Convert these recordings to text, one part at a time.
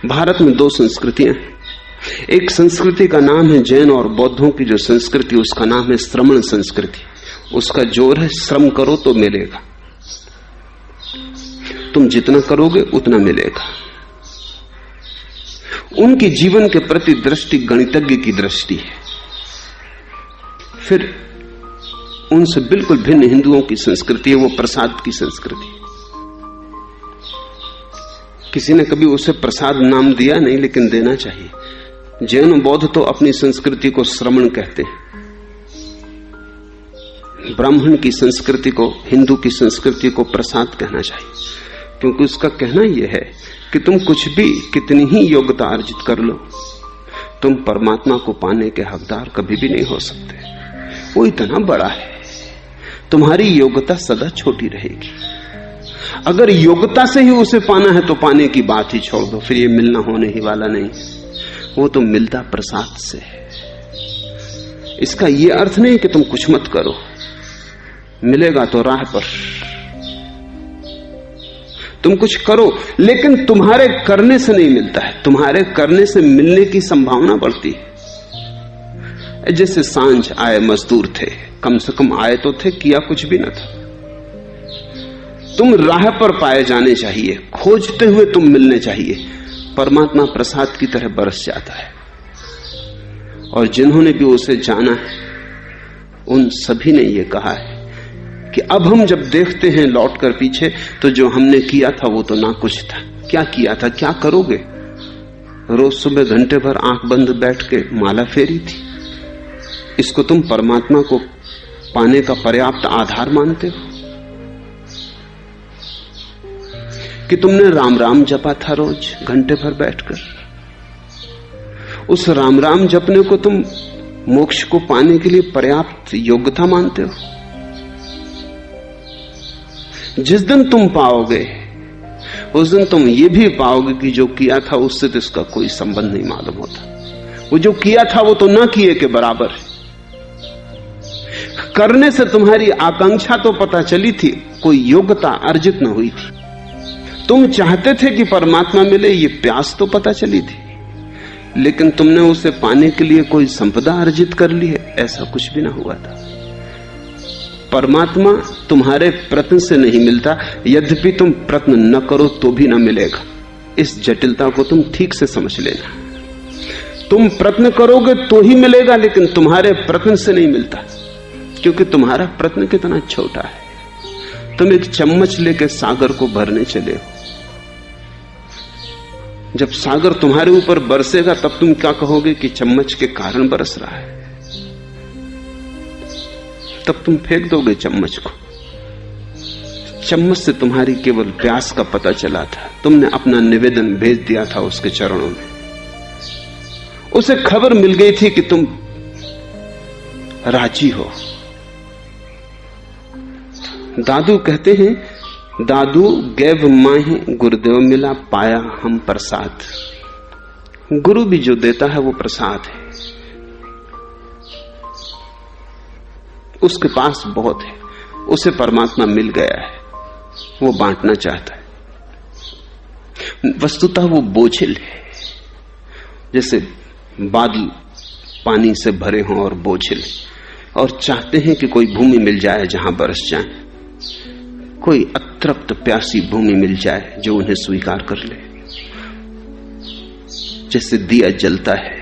भारत में दो संस्कृतियां हैं। एक संस्कृति का नाम है जैन और बौद्धों की जो संस्कृति, उसका नाम है श्रमण संस्कृति। उसका जोर है श्रम करो तो मिलेगा, तुम जितना करोगे उतना मिलेगा। उनकी जीवन के प्रति दृष्टि गणितज्ञ की दृष्टि है। फिर उनसे बिल्कुल भिन्न हिंदुओं की संस्कृति है, वो प्रसाद की संस्कृति। किसी ने कभी उसे प्रसाद नाम दिया नहीं, लेकिन देना चाहिए। जैन बौद्ध तो अपनी संस्कृति को श्रमण कहते हैं। ब्राह्मण की संस्कृति को, हिंदू की संस्कृति को प्रसाद कहना चाहिए, क्योंकि उसका कहना यह है कि तुम कुछ भी, कितनी ही योग्यता अर्जित कर लो, तुम परमात्मा को पाने के हकदार कभी भी नहीं हो सकते। वो इतना बड़ा है, तुम्हारी योग्यता सदा छोटी रहेगी। अगर योग्यता से ही उसे पाना है तो पाने की बात ही छोड़ दो, फिर ये मिलना होने ही वाला नहीं। वो तो मिलता प्रसाद से है। इसका ये अर्थ नहीं कि तुम कुछ मत करो, मिलेगा तो राह पर। तुम कुछ करो, लेकिन तुम्हारे करने से नहीं मिलता है, तुम्हारे करने से मिलने की संभावना बढ़ती है। जैसे सांझ आए मजदूर थे, कम से कम आए तो थे, किया कुछ भी न था। तुम राह पर पाए जाने चाहिए, खोजते हुए तुम मिलने चाहिए। परमात्मा प्रसाद की तरह बरस जाता है, और जिन्होंने भी उसे जाना है उन सभी ने यह कहा है कि अब हम जब देखते हैं लौट कर पीछे, तो जो हमने किया था वो तो ना कुछ था। क्या किया था, क्या करोगे? रोज सुबह घंटे भर आंख बंद बैठ के माला फेरी थी। इसको तुम परमात्मा को पाने का पर्याप्त आधार मानते हो? कि तुमने राम राम जपा था रोज घंटे भर बैठकर? उस राम राम जपने को तुम मोक्ष को पाने के लिए पर्याप्त योग्यता मानते हो? जिस दिन तुम पाओगे, उस दिन तुम ये भी पाओगे कि जो किया था उससे तो इसका कोई संबंध नहीं मालूम होता। वो जो किया था वो तो ना किए के बराबर है। करने से तुम्हारी आकांक्षा तो पता चली थी, कोई योग्यता अर्जित न हुई थी। तुम चाहते थे कि परमात्मा मिले, ये प्यास तो पता चली थी, लेकिन तुमने उसे पाने के लिए कोई संपदा अर्जित कर ली है, ऐसा कुछ भी ना हुआ था। परमात्मा तुम्हारे प्रयत्न से नहीं मिलता, यद्यपि तुम प्रयत्न न करो तो भी न मिलेगा। इस जटिलता को तुम ठीक से समझ लेना। तुम प्रयत्न करोगे तो ही मिलेगा, लेकिन तुम्हारे प्रयत्न से नहीं मिलता, क्योंकि तुम्हारा प्रयत्न कितना छोटा है। तुम एक चम्मच लेके सागर को भरने चले हो। जब सागर तुम्हारे ऊपर बरसेगा तब तुम क्या कहोगे कि चम्मच के कारण बरस रहा है? तब तुम फेंक दोगे चम्मच को। चम्मच से तुम्हारी केवल प्यास का पता चला था, तुमने अपना निवेदन भेज दिया था उसके चरणों में। उसे खबर मिल गई थी कि तुम राजी हो। दादू कहते हैं, दादू गैव माही गुरुदेव मिला, पाया हम प्रसाद। गुरु भी जो देता है वो प्रसाद है। उसके पास बहुत है, उसे परमात्मा मिल गया है, वो बांटना चाहता है। वस्तुतः वो बोझिल है, जैसे बादल पानी से भरे हों और बोझिल, और चाहते हैं कि कोई भूमि मिल जाए जहां बरस जाए, कोई अतृप्त प्यासी भूमि मिल जाए जो उन्हें स्वीकार कर ले। जैसे दिया जलता है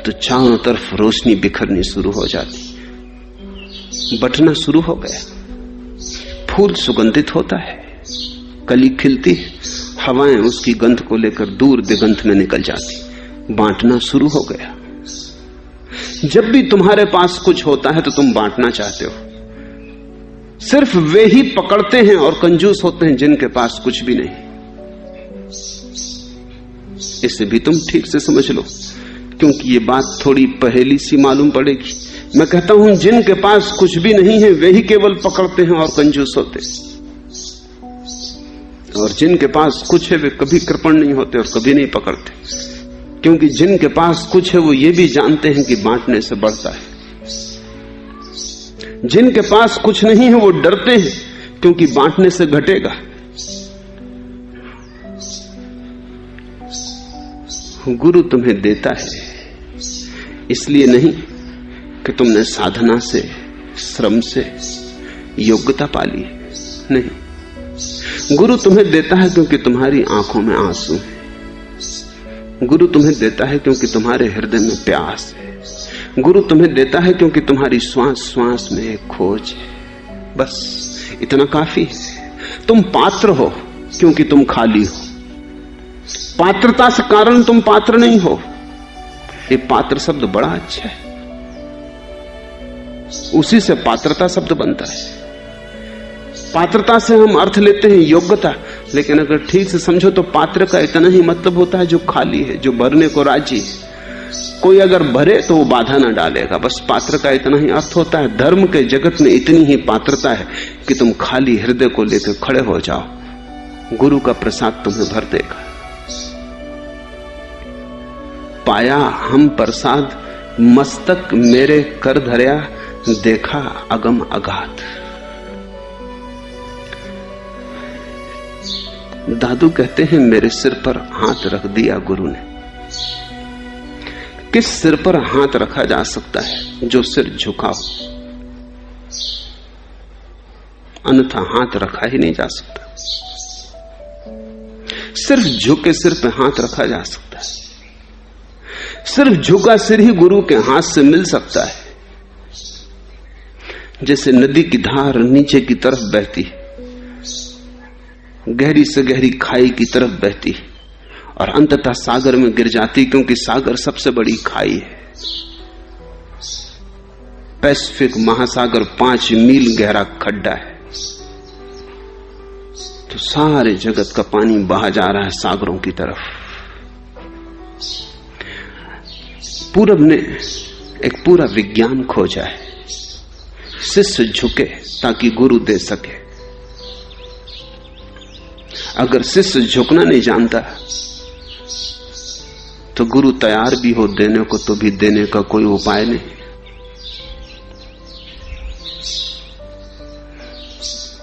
तो चारों तरफ रोशनी बिखरनी शुरू हो जाती, बटना शुरू हो गया, फूल सुगंधित होता है, कली खिलती है, हवाएं उसकी गंध को लेकर दूर दिगंत में निकल जाती, बांटना शुरू हो गया। जब भी तुम्हारे पास कुछ होता है तो तुम बांटना चाहते हो। सिर्फ वे ही पकड़ते हैं और कंजूस होते हैं जिनके पास कुछ भी नहीं। इसे भी तुम ठीक से समझ लो, क्योंकि ये बात थोड़ी पहेली सी मालूम पड़ेगी। मैं कहता हूं जिनके पास कुछ भी नहीं है वे ही केवल पकड़ते हैं और कंजूस होते, और जिनके पास कुछ है वे कभी कृपण नहीं होते और कभी नहीं पकड़ते, क्योंकि जिनके पास कुछ है वो ये भी जानते हैं कि बांटने से बढ़ता है। जिनके पास कुछ नहीं है वो डरते हैं, क्योंकि बांटने से घटेगा। गुरु तुम्हें देता है इसलिए नहीं कि तुमने साधना से, श्रम से योग्यता पाली, नहीं। गुरु तुम्हें देता है क्योंकि तुम्हारी आंखों में आंसू है। गुरु तुम्हें देता है क्योंकि तुम्हारे हृदय में प्यास है। गुरु तुम्हें देता है क्योंकि तुम्हारी श्वास श्वास में एक खोज है। बस इतना काफी है। तुम पात्र हो क्योंकि तुम खाली हो। पात्रता से कारण तुम पात्र नहीं हो। ये पात्र शब्द बड़ा अच्छा है, उसी से पात्रता शब्द बनता है। पात्रता से हम अर्थ लेते हैं योग्यता, लेकिन अगर ठीक से समझो तो पात्र का इतना ही मतलब होता है जो खाली है, जो भरने को राजी है। कोई अगर भरे तो वो बाधा ना डालेगा, बस पात्र का इतना ही अर्थ होता है। धर्म के जगत में इतनी ही पात्रता है कि तुम खाली हृदय को लेकर खड़े हो जाओ, गुरु का प्रसाद तुम्हें भर देगा। पाया हम प्रसाद मस्तक मेरे कर धरया, देखा अगम अगाध। दादू कहते हैं मेरे सिर पर हाथ रख दिया गुरु ने। किस सिर पर हाथ रखा जा सकता है? जो सिर झुका हो, अन्यथा हाथ रखा ही नहीं जा सकता। सिर्फ झुके सिर पे हाथ रखा जा सकता है। सिर्फ झुका सिर ही गुरु के हाथ से मिल सकता है। जैसे नदी की धार नीचे की तरफ बहती, गहरी से गहरी खाई की तरफ बहती और अंततः सागर में गिर जाती, क्योंकि सागर सबसे बड़ी खाई है। पैसिफिक महासागर 5 मील गहरा खड्डा है, तो सारे जगत का पानी बहा जा रहा है सागरों की तरफ। पूरब ने एक पूरा विज्ञान खोजा है। शिष्य झुके ताकि गुरु दे सके। अगर शिष्य झुकना नहीं जानता तो गुरु तैयार भी हो देने को तो भी देने का कोई उपाय नहीं।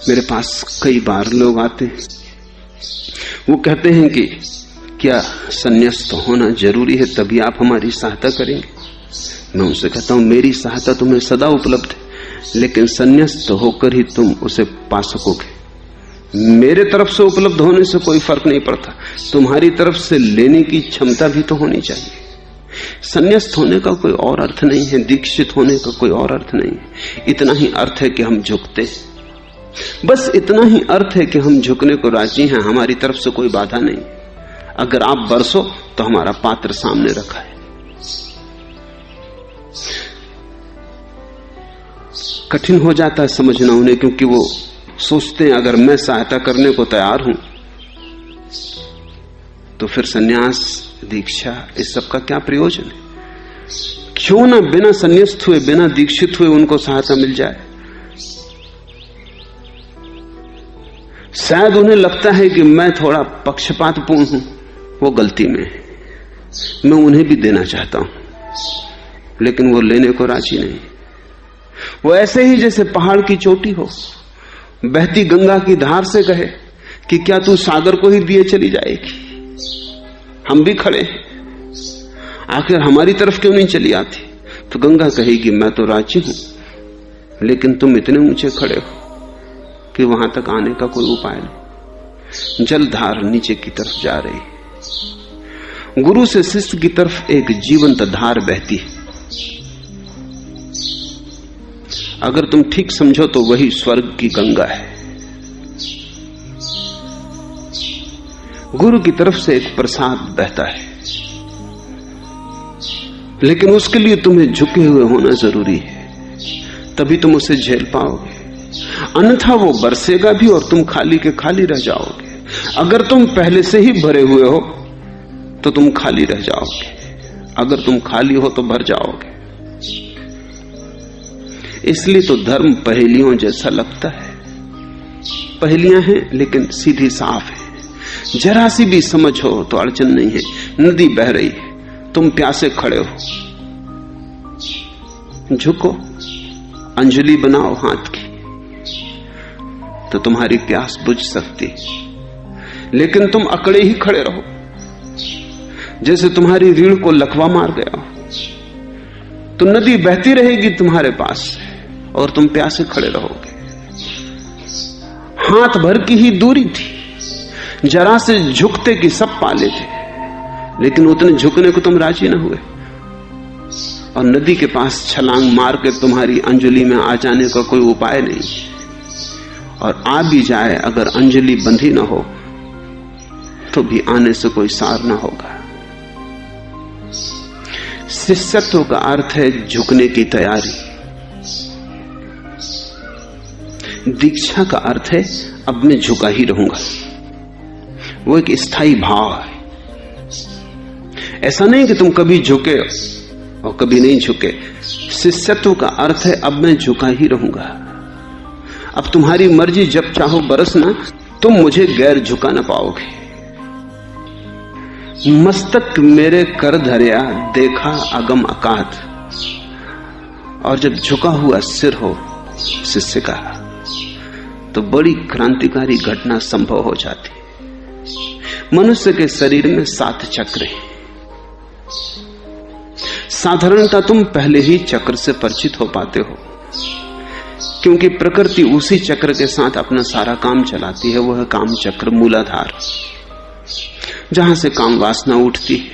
मेरे पास कई बार लोग आते हैं, वो कहते हैं कि क्या संन्यास्त होना जरूरी है तभी आप हमारी सहायता करेंगे? मैं उनसे कहता हूं मेरी सहायता तुम्हें सदा उपलब्ध है, लेकिन संन्यास्त होकर ही तुम उसे पा सकोगे। मेरे तरफ से उपलब्ध होने से कोई फर्क नहीं पड़ता, तुम्हारी तरफ से लेने की क्षमता भी तो होनी चाहिए। संन्यास्त होने का कोई और अर्थ नहीं है, दीक्षित होने का कोई और अर्थ नहीं है। इतना ही अर्थ है कि हम झुकते, बस इतना ही अर्थ है कि हम झुकने को राजी हैं, हमारी तरफ से कोई बाधा नहीं। अगर आप बरसो तो हमारा पात्र सामने रखा है। कठिन हो जाता है समझना उन्हें, क्योंकि वो सोचते हैं अगर मैं सहायता करने को तैयार हूं तो फिर सन्यास, दीक्षा, इस सब का क्या प्रयोजन है? क्यों ना बिना संन्यास्त हुए, बिना दीक्षित हुए उनको सहायता मिल जाए। शायद उन्हें लगता है कि मैं थोड़ा पक्षपातपूर्ण हूं, वो गलती में है। मैं उन्हें भी देना चाहता हूं, लेकिन वो लेने को राजी नहीं। वो ऐसे ही जैसे पहाड़ की चोटी हो, बहती गंगा की धार से कहे कि क्या तू सागर को ही दिए चली जाएगी? हम भी खड़े हैं, आखिर हमारी तरफ क्यों नहीं चली आती? तो गंगा कहेगी मैं तो राजी हूं, लेकिन तुम इतने ऊंचे खड़े हो कि वहां तक आने का कोई उपाय नहीं। जलधार नीचे की तरफ जा रही, गुरु से शिष्य की तरफ एक जीवंत धार बहती है। अगर तुम ठीक समझो तो वही स्वर्ग की गंगा है। गुरु की तरफ से एक प्रसाद बहता है, लेकिन उसके लिए तुम्हें झुके हुए होना जरूरी है, तभी तुम उसे झेल पाओगे। अन्यथा वो बरसेगा भी और तुम खाली के खाली रह जाओगे। अगर तुम पहले से ही भरे हुए हो तो तुम खाली रह जाओगे, अगर तुम खाली हो तो भर जाओगे। इसलिए तो धर्म पहेलियों जैसा लगता है। पहेलियां हैं लेकिन सीधी साफ है, जरा सी भी समझ हो तो अड़चन नहीं है। नदी बह रही है, तुम प्यासे खड़े हो, झुको, अंजलि बनाओ हाथ की, तो तुम्हारी प्यास बुझ सकती। लेकिन तुम अकड़े ही खड़े रहो जैसे तुम्हारी रीढ़ को लकवा मार गया हो। तो नदी बहती रहेगी तुम्हारे पास और तुम प्यासे खड़े रहोगे। हाथ भर की ही दूरी थी, जरा से झुकते कि सब पाले थे, लेकिन उतने झुकने को तुम राजी न हुए। और नदी के पास छलांग मार के तुम्हारी अंजलि में आ जाने का कोई उपाय नहीं, और आ भी जाए अगर अंजलि बंधी न हो तो भी आने से कोई सार न होगा। शिष्यत्व का अर्थ है झुकने की तैयारी। दीक्षा का अर्थ है अब मैं झुका ही रहूंगा। वो एक स्थायी भाव है। ऐसा नहीं कि तुम कभी झुके और कभी नहीं झुके। शिष्यत्व का अर्थ है अब मैं झुका ही रहूंगा। अब तुम्हारी मर्जी, जब चाहो बरसना, तुम मुझे गैर झुका न पाओगे। मस्तक मेरे कर धरिया देखा अगम अकात। और जब झुका हुआ सिर हो शिष्य का तो बड़ी क्रांतिकारी घटना संभव हो जाती है। मनुष्य के शरीर में 7 चक्र हैं। साधारणतः तुम पहले ही चक्र से परिचित हो पाते हो, क्योंकि प्रकृति उसी चक्र के साथ अपना सारा काम चलाती है। वह काम चक्र मूलाधार, जहां से काम वासना उठती है,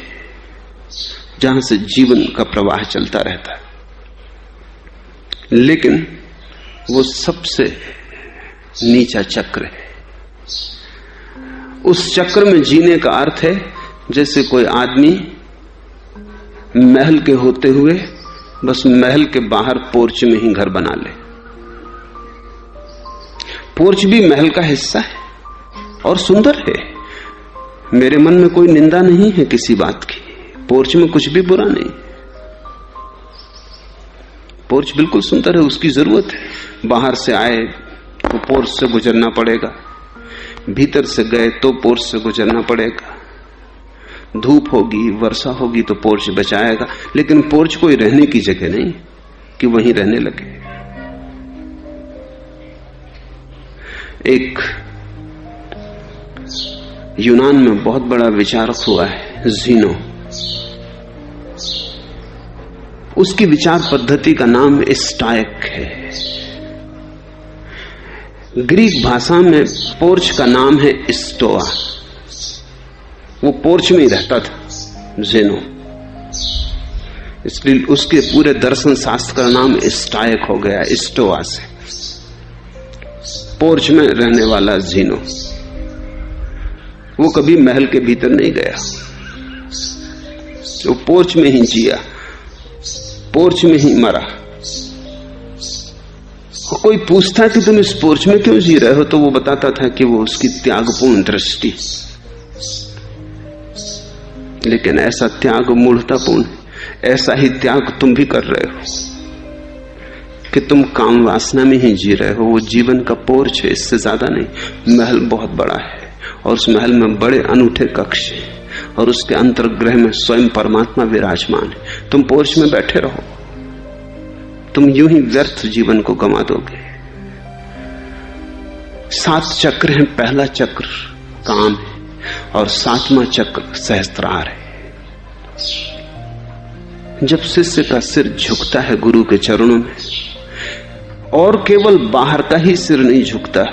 जहां से जीवन का प्रवाह चलता रहता है। लेकिन वो सबसे नीचा चक्र है। उस चक्र में जीने का अर्थ है जैसे कोई आदमी महल के होते हुए बस महल के बाहर पोर्च में ही घर बना ले। पोर्च भी महल का हिस्सा है और सुंदर है। मेरे मन में कोई निंदा नहीं है किसी बात की। पोर्च में कुछ भी बुरा नहीं। पोर्च बिल्कुल सुंदर है, उसकी जरूरत है। बाहर से आए तो पोर्च से गुजरना पड़ेगा, भीतर से गए तो पोर्च से गुजरना पड़ेगा। धूप होगी, वर्षा होगी तो पोर्च बचाएगा, लेकिन पोर्च कोई रहने की जगह नहीं कि वहीं रहने लगे। एक यूनान में बहुत बड़ा विचारक हुआ है ज़ीनो। उसकी विचार पद्धति का नाम स्टाइक है। ग्रीक भाषा में पोर्च का नाम है स्टोआ। वो पोर्च में ही रहता था ज़ीनो, इसलिए उसके पूरे दर्शन शास्त्र का नाम स्टाइक हो गया स्टोआ से। पोर्च में रहने वाला ज़ीनो, वो कभी महल के भीतर नहीं गया। वो पोर्च में ही जिया, पोर्च में ही मरा। कोई पूछता कि तुम इस पोर्च में क्यों जी रहे हो, तो वो बताता था कि वो उसकी त्यागपूर्ण दृष्टि। लेकिन ऐसा त्याग मूढ़तापूर्ण, ऐसा ही त्याग तुम भी कर रहे हो कि तुम काम वासना में ही जी रहे हो। वो जीवन का पोर्च है, इससे ज्यादा नहीं। महल बहुत बड़ा है और उस महल में बड़े अनूठे कक्ष हैं और उसके अंतर्गृह में स्वयं परमात्मा विराजमान है। तुम पोर्च में बैठे रहो, तुम यूं ही व्यर्थ जीवन को गंवा दोगे। 7 चक्र हैं। पहला चक्र काम है और 7वां चक्र सहस्त्रार है। जब शिष्य का सिर झुकता है गुरु के चरणों में, और केवल बाहर का ही सिर नहीं झुकता,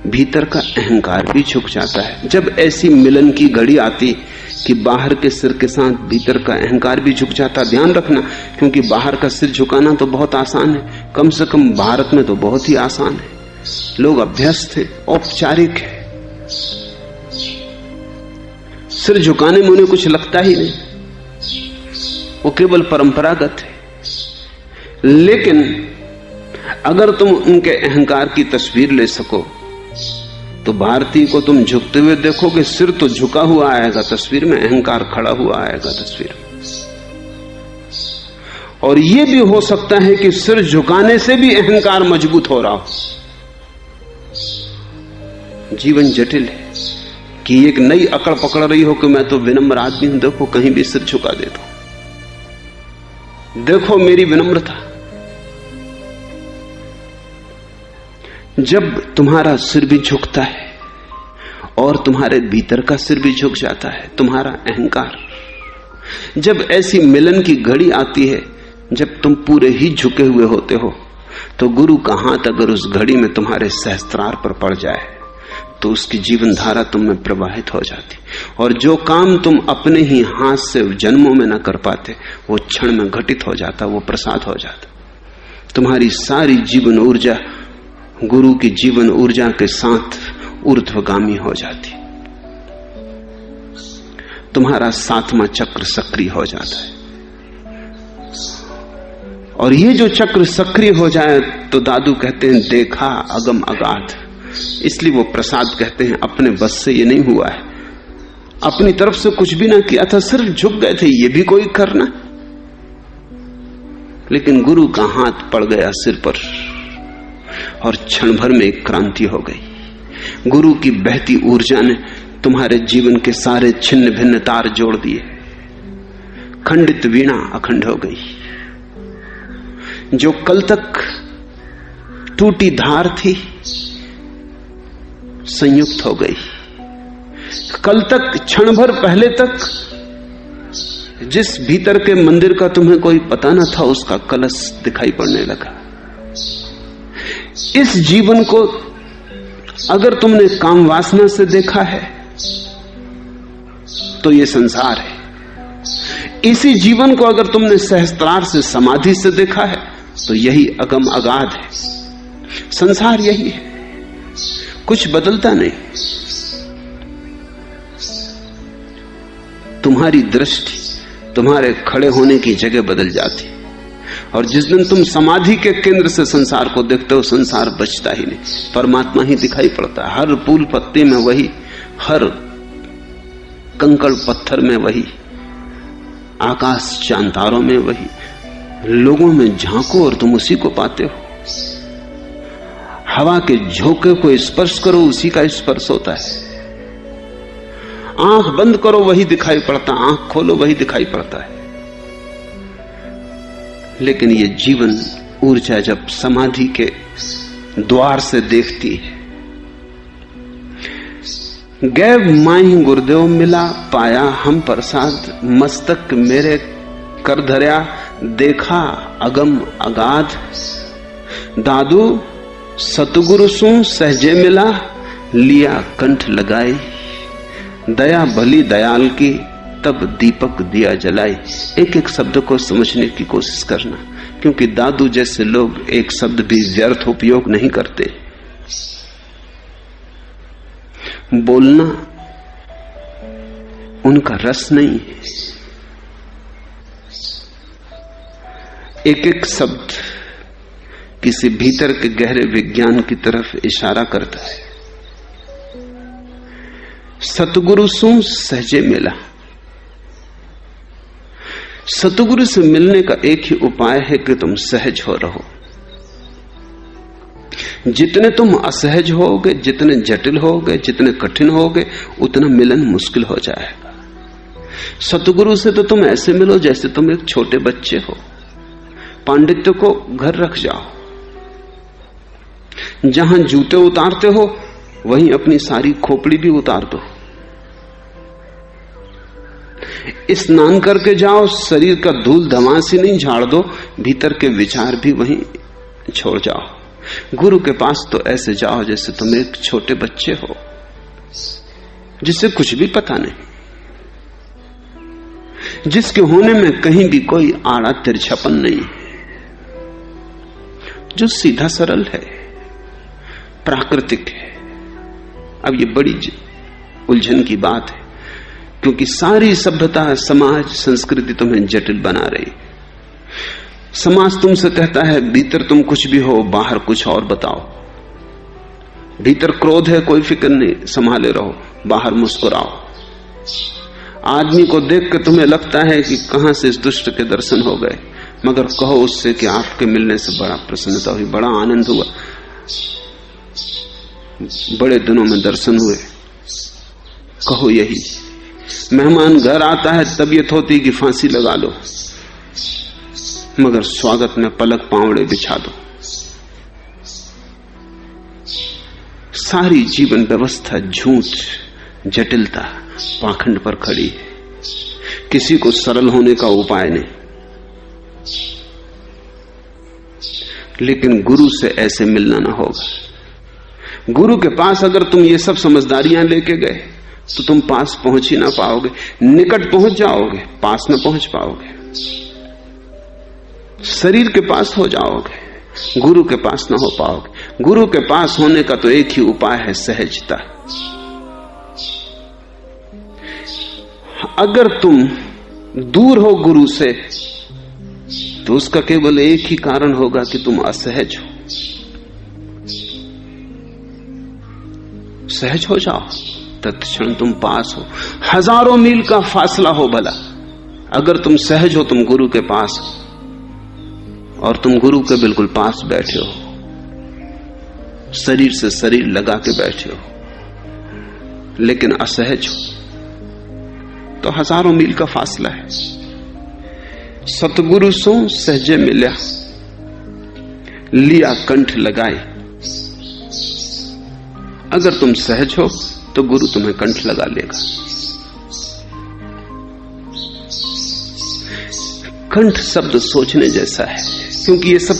भीतर का अहंकार भी झुक जाता है। जब ऐसी मिलन की घड़ी आती कि बाहर के सिर के साथ भीतर का अहंकार भी झुक जाता, ध्यान रखना, क्योंकि बाहर का सिर झुकाना तो बहुत आसान है, कम से कम भारत में तो बहुत ही आसान है। लोग अभ्यस्त है, औपचारिक है, सिर झुकाने में उन्हें कुछ लगता ही नहीं, वो केवल परंपरागत है। लेकिन अगर तुम उनके अहंकार की तस्वीर ले सको तो भारतीय को तुम झुकते हुए देखोगे, सिर तो झुका हुआ आएगा तस्वीर में, अहंकार खड़ा हुआ आएगा तस्वीर में। और यह भी हो सकता है कि सिर झुकाने से भी अहंकार मजबूत हो रहा हो। जीवन जटिल है कि एक नई अकड़ पकड़ रही हो कि मैं तो विनम्र आदमी हूं, देखो कहीं भी सिर झुका देता हूं, देखो मेरी विनम्रता। जब तुम्हारा सिर भी झुकता है और तुम्हारे भीतर का सिर भी झुक जाता है, तुम्हारा अहंकार जब ऐसी मिलन की घड़ी आती है, जब तुम पूरे ही झुके हुए होते हो, तो गुरु का हाथ अगर उस घड़ी में तुम्हारे सहस्त्रार पर पड़ जाए तो उसकी जीवन धारा तुम में प्रवाहित हो जाती, और जो काम तुम अपने ही हाथ से जन्मों में न कर पाते वो क्षण में घटित हो जाता, वो प्रसाद हो जाता। तुम्हारी सारी जीवन ऊर्जा गुरु की जीवन ऊर्जा के साथ ऊर्ध्वगामी हो जाती, तुम्हारा सातवां चक्र सक्रिय हो जाता है। और ये जो चक्र सक्रिय हो जाए तो दादू कहते हैं देखा अगम अगाध। इसलिए वो प्रसाद कहते हैं अपने बस से ये नहीं हुआ है, अपनी तरफ से कुछ भी ना किया था, सिर्फ झुक गए थे, ये भी कोई करना। लेकिन गुरु का हाथ पड़ गया सिर पर और क्षण भर में एक क्रांति हो गई। गुरु की बहती ऊर्जा ने तुम्हारे जीवन के सारे छिन्न भिन्न तार जोड़ दिए, खंडित वीणा अखंड हो गई। जो कल तक टूटी धार थी संयुक्त हो गई। कल तक क्षण भर पहले तक जिस भीतर के मंदिर का तुम्हें कोई पता न था उसका कलश दिखाई पड़ने लगा। इस जीवन को अगर तुमने काम वासना से देखा है तो ये संसार है। इसी जीवन को अगर तुमने सहस्त्रार से समाधि से देखा है तो यही अगम अगाध है। संसार यही है, कुछ बदलता नहीं। तुम्हारी दृष्टि तुम्हारे खड़े होने की जगह बदल जाती, और जिस दिन तुम समाधि के केंद्र से संसार को देखते हो संसार बचता ही नहीं, परमात्मा ही दिखाई पड़ता है। हर फूल पत्ते में वही, हर कंकड़ पत्थर में वही, आकाश चांद तारों में वही। लोगों में झांको और तुम उसी को पाते हो। हवा के झोंके को स्पर्श करो, उसी का स्पर्श होता है। आंख बंद करो वही दिखाई पड़ता, आंख खोलो वही दिखाई पड़ता है। लेकिन ये जीवन ऊर्जा जब समाधि के द्वार से देखती है, गैब माही गुरुदेव मिला पाया हम प्रसाद, मस्तक मेरे कर धर्या देखा अगम अगाध। दादू सतगुरु सु सहजे मिला लिया कंठ लगाई, दया भली दयाल की तब दीपक दिया जलाई। एक एक शब्द को समझने की कोशिश करना, क्योंकि दादू जैसे लोग एक शब्द भी व्यर्थ उपयोग नहीं करते। बोलना उनका रस नहीं है, एक एक शब्द किसी भीतर के गहरे विज्ञान की तरफ इशारा करता है। सतगुरु सु सहजे मिला। सतगुरु से मिलने का एक ही उपाय है कि तुम सहज हो रहो। जितने तुम असहज होगे, जितने जटिल होगे, जितने कठिन होगे, उतना मिलन मुश्किल हो जाएगा। सतगुरु से तो तुम ऐसे मिलो जैसे तुम एक छोटे बच्चे हो। पांडित्य को घर रख जाओ, जहां जूते उतारते हो वहीं अपनी सारी खोपड़ी भी उतार दो। स्नान करके जाओ, शरीर का धूल धमास ही नहीं झाड़ दो, भीतर के विचार भी वहीं छोड़ जाओ। गुरु के पास तो ऐसे जाओ जैसे तुम एक छोटे बच्चे हो, जिसे कुछ भी पता नहीं, जिसके होने में कहीं भी कोई आड़ा तिरछपन नहीं, जो सीधा सरल है, प्राकृतिक है। अब ये बड़ी उलझन की बात है, क्योंकि सारी सभ्यता, समाज, संस्कृति तुम्हें जटिल बना रही। समाज तुमसे कहता है भीतर तुम कुछ भी हो, बाहर कुछ और बताओ। भीतर क्रोध है, कोई फिक्र नहीं, संभाले रहो, बाहर मुस्कुराओ। आदमी को देख के तुम्हें लगता है कि कहां से इस दुष्ट के दर्शन हो गए, मगर कहो उससे कि आपके मिलने से बड़ा प्रसन्नता हुई, बड़ा आनंद हुआ, बड़े दिनों में दर्शन हुए। कहो यही। मेहमान घर आता है, तबीयत होती कि फांसी लगा लो, मगर स्वागत में पलक पावड़े बिछा दो। सारी जीवन व्यवस्था झूठ, जटिलता, पाखंड पर खड़ी है, किसी को सरल होने का उपाय नहीं, लेकिन गुरु से ऐसे मिलना ना होगा। गुरु के पास अगर तुम ये सब समझदारियां लेके गए तो तुम पास पहुंच ही ना पाओगे। निकट पहुंच जाओगे, पास ना पहुंच पाओगे। शरीर के पास हो जाओगे, गुरु के पास ना हो पाओगे। गुरु के पास होने का तो एक ही उपाय है, सहजता। अगर तुम दूर हो गुरु से तो उसका केवल एक ही कारण होगा कि तुम असहज हो। सहज हो जाओ, तत्क्षण तुम पास हो। हजारों मील का फासला हो भला, अगर तुम सहज हो, तुम गुरु के पास हो और तुम गुरु के बिल्कुल पास बैठे हो, शरीर से शरीर लगा के बैठे हो, लेकिन असहज हो, तो हजारों मील का फासला है। सतगुरु सो सहजे मिल्या, लिया कंठ लगाए। अगर तुम सहज हो तो गुरु तुम्हें कंठ लगा लेगा। कंठ शब्द सोचने जैसा है, क्योंकि ये सब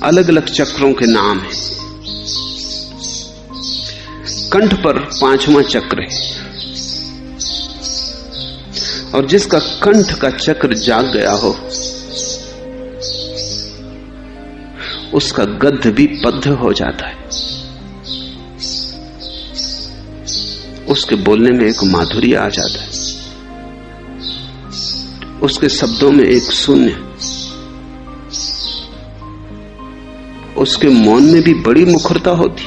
अलग अलग चक्रों के नाम हैं। कंठ पर 5वां चक्र है, और जिसका कंठ का चक्र जाग गया हो उसका गद्य भी पद्य हो जाता है। उसके बोलने में एक माधुर्य आ जाता है, उसके शब्दों में एक शून्य, उसके मौन में भी बड़ी मुखरता होती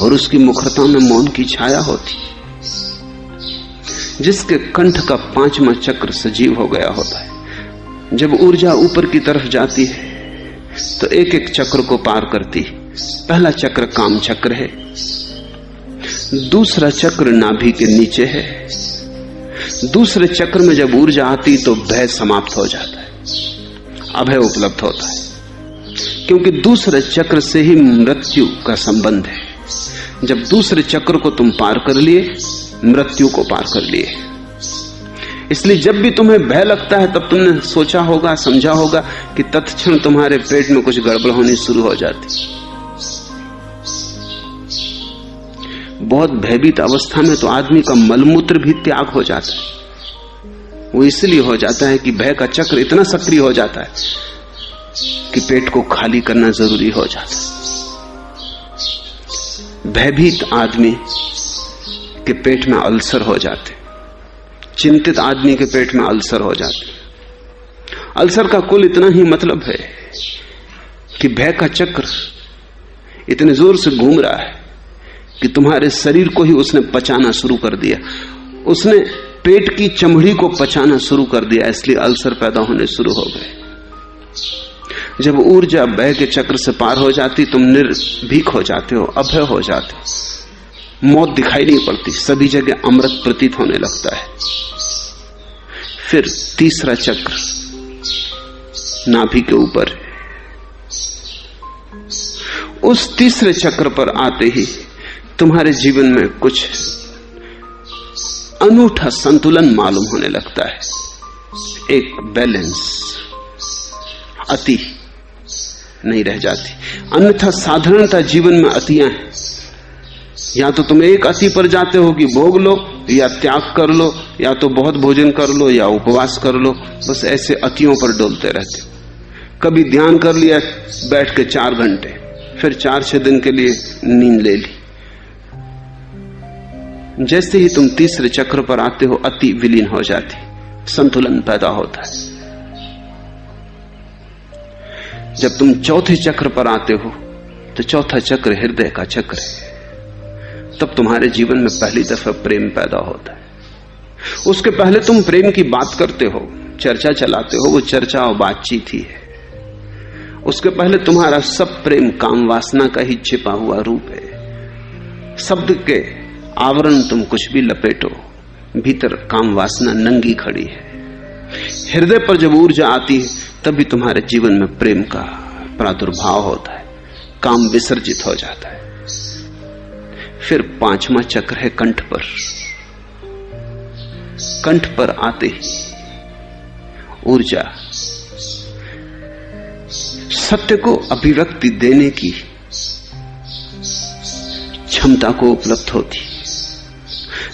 और उसकी मुखरता में मौन की छाया होती। जिसके कंठ का 5वां चक्र सजीव हो गया होता है, जब ऊर्जा ऊपर की तरफ जाती है तो एक एक चक्र को पार करती। पहला चक्र काम चक्र है, दूसरा चक्र नाभि के नीचे है। दूसरे चक्र में जब ऊर्जा आती तो भय समाप्त हो जाता है, अभय उपलब्ध होता है, क्योंकि दूसरे चक्र से ही मृत्यु का संबंध है। जब दूसरे चक्र को तुम पार कर लिए, मृत्यु को पार कर लिए। इसलिए जब भी तुम्हें भय लगता है तब तुमने सोचा होगा, समझा होगा कि तत्क्षण तुम्हारे पेट में कुछ गड़बड़ होनी शुरू हो जाती। बहुत भयभीत अवस्था में तो आदमी का मलमूत्र भी त्याग हो जाता है। वो इसलिए हो जाता है कि भय का चक्र इतना सक्रिय हो जाता है कि पेट को खाली करना जरूरी हो जाता है। भयभीत आदमी के पेट में अल्सर हो जाते, चिंतित आदमी के पेट में अल्सर हो जाते। अल्सर का कुल इतना ही मतलब है कि भय का चक्र इतने जोर से घूम रहा है कि तुम्हारे शरीर को ही उसने पचाना शुरू कर दिया। उसने पेट की चमड़ी को पचाना शुरू कर दिया, इसलिए अल्सर पैदा होने शुरू हो गए। जब ऊर्जा भय के चक्र से पार हो जाती, तुम निर्भीक हो जाते हो, अभय हो जाते हो, मौत दिखाई नहीं पड़ती, सभी जगह अमृत प्रतीत होने लगता है। फिर तीसरा चक्र नाभि के ऊपर है। उस तीसरे चक्र पर आते ही तुम्हारे जीवन में कुछ अनूठा संतुलन मालूम होने लगता है, एक बैलेंस, अति नहीं रह जाती। अन्यथा साधारणता जीवन में अतियां हैं। या तो तुम एक अति पर जाते हो कि भोग लो, या त्याग कर लो, या तो बहुत भोजन कर लो, या उपवास कर लो। बस ऐसे अतियों पर डोलते रहते हो। कभी ध्यान कर लिया बैठ के 4 घंटे, फिर 4-6 दिन के लिए नींद ले ली। जैसे ही तुम तीसरे चक्र पर आते हो, अति विलीन हो जाती, संतुलन पैदा होता है। जब तुम चौथे चक्र पर आते हो तो चौथा चक्र हृदय का चक्र है। तब तुम्हारे जीवन में पहली दफा प्रेम पैदा होता है। उसके पहले तुम प्रेम की बात करते हो, चर्चा चलाते हो, वो चर्चा और बातचीत ही है। उसके पहले तुम्हारा सब प्रेम काम वासना का ही छिपा हुआ रूप है। शब्द के आवरण तुम कुछ भी लपेटो, भीतर काम वासना नंगी खड़ी है। हृदय पर जब ऊर्जा आती है तभी तुम्हारे जीवन में प्रेम का प्रादुर्भाव होता है, काम विसर्जित हो जाता है। फिर 5वां चक्र है कंठ पर। कंठ पर आते ही ऊर्जा सत्य को अभिव्यक्ति देने की क्षमता को उपलब्ध होती।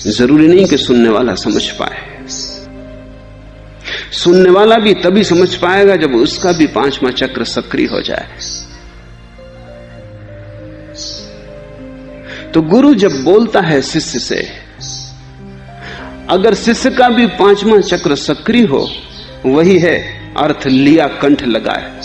जरूरी नहीं कि सुनने वाला समझ पाए। सुनने वाला भी तभी समझ पाएगा जब उसका भी पांचवा चक्र सक्रिय हो जाए। तो गुरु जब बोलता है शिष्य से, अगर शिष्य का भी पांचवा चक्र सक्रिय हो, वही है अर्थ लिया कंठ लगाए।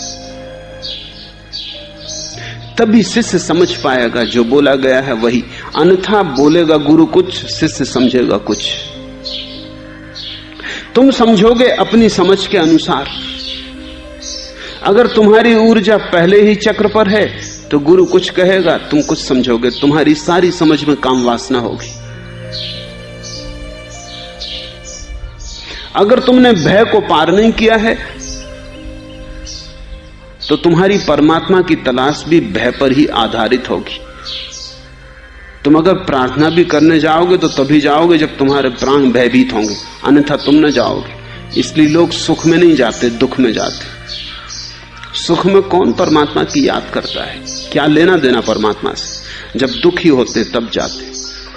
तभी शिष्य समझ पाएगा जो बोला गया है वही, अन्यथा बोलेगा गुरु कुछ, शिष्य समझेगा कुछ। तुम समझोगे अपनी समझ के अनुसार। अगर तुम्हारी ऊर्जा पहले ही चक्र पर है तो गुरु कुछ कहेगा, तुम कुछ समझोगे, तुम्हारी सारी समझ में काम वासना होगी। अगर तुमने भय को पार नहीं किया है तो तुम्हारी परमात्मा की तलाश भी भय पर ही आधारित होगी। तुम अगर प्रार्थना भी करने जाओगे तो तभी जाओगे जब तुम्हारे प्राण भयभीत होंगे, अन्यथा तुम न जाओगे। इसलिए लोग सुख में नहीं जाते, दुख में जाते। सुख में कौन परमात्मा की याद करता है? क्या लेना देना परमात्मा से? जब दुखी होते तब जाते,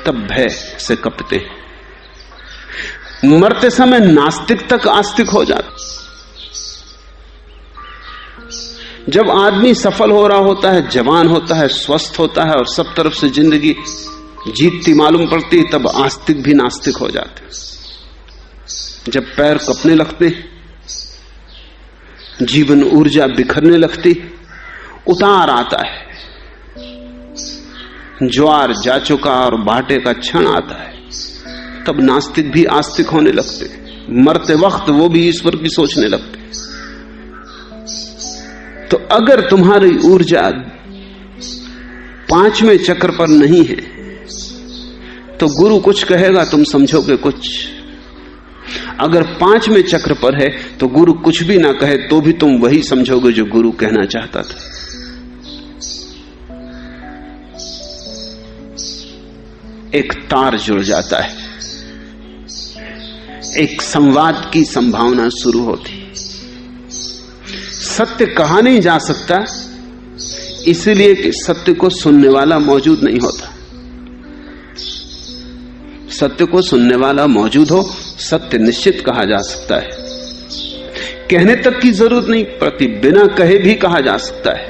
तब भय से कपते। मरते समय नास्तिक तक आस्तिक हो जाते। जब आदमी सफल हो रहा होता है, जवान होता है, स्वस्थ होता है और सब तरफ से जिंदगी जीतती मालूम पड़ती, तब आस्तिक भी नास्तिक हो जाते। जब पैर कपने लगते, जीवन ऊर्जा बिखरने लगती, उतार आता है, ज्वार जा चुका और बाटे का क्षण आता है, तब नास्तिक भी आस्तिक होने लगते। मरते वक्त वो भी ईश्वर की सोचने लगते। तो अगर तुम्हारी ऊर्जा पांचवें चक्र पर नहीं है तो गुरु कुछ कहेगा, तुम समझोगे कुछ। अगर पांचवें चक्र पर है तो गुरु कुछ भी ना कहे तो भी तुम वही समझोगे जो गुरु कहना चाहता था। एक तार जुड़ जाता है, एक संवाद की संभावना शुरू होती। सत्य कहा नहीं जा सकता इसलिए कि सत्य को सुनने वाला मौजूद नहीं होता। सत्य को सुनने वाला मौजूद हो, सत्य निश्चित कहा जा सकता है। कहने तक की जरूरत नहीं, प्रति बिना कहे भी कहा जा सकता है।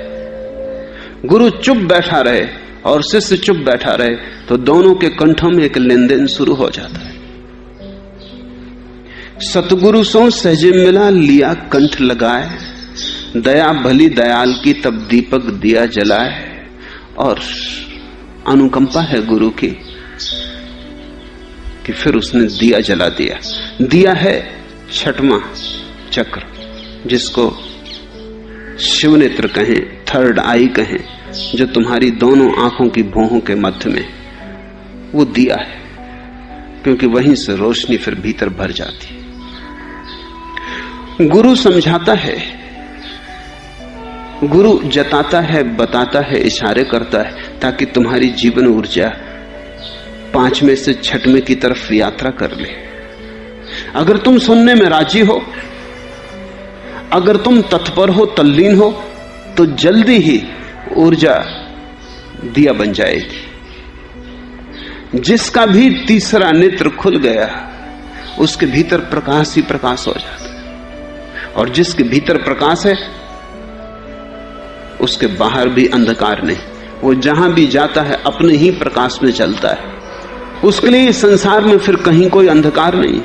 गुरु चुप बैठा रहे और शिष्य चुप बैठा रहे तो दोनों के कंठों में एक लेन देन शुरू हो जाता है। सतगुरु सो सहजे मिला, लिया कंठ लगाए, दया भली दयाल की तब दीपक दिया जलाए। और अनुकंपा है गुरु की कि फिर उसने दिया जला दिया। दिया है छठवां चक्र, जिसको शिवनेत्र कहें, थर्ड आई कहें, जो तुम्हारी दोनों आंखों की भौहों के मध्य में, वो दिया है, क्योंकि वहीं से रोशनी फिर भीतर भर जाती है। गुरु समझाता है, गुरु जताता है, बताता है, इशारे करता है, ताकि तुम्हारी जीवन ऊर्जा पांचवें से छठवें की तरफ यात्रा कर ले। अगर तुम सुनने में राजी हो, अगर तुम तत्पर हो, तल्लीन हो, तो जल्दी ही ऊर्जा दिया बन जाएगी। जिसका भी तीसरा नेत्र खुल गया उसके भीतर प्रकाश ही प्रकाश हो जाता है, और जिसके भीतर प्रकाश है उसके बाहर भी अंधकार नहीं। वो जहां भी जाता है अपने ही प्रकाश में चलता है। उसके लिए संसार में फिर कहीं कोई अंधकार नहीं।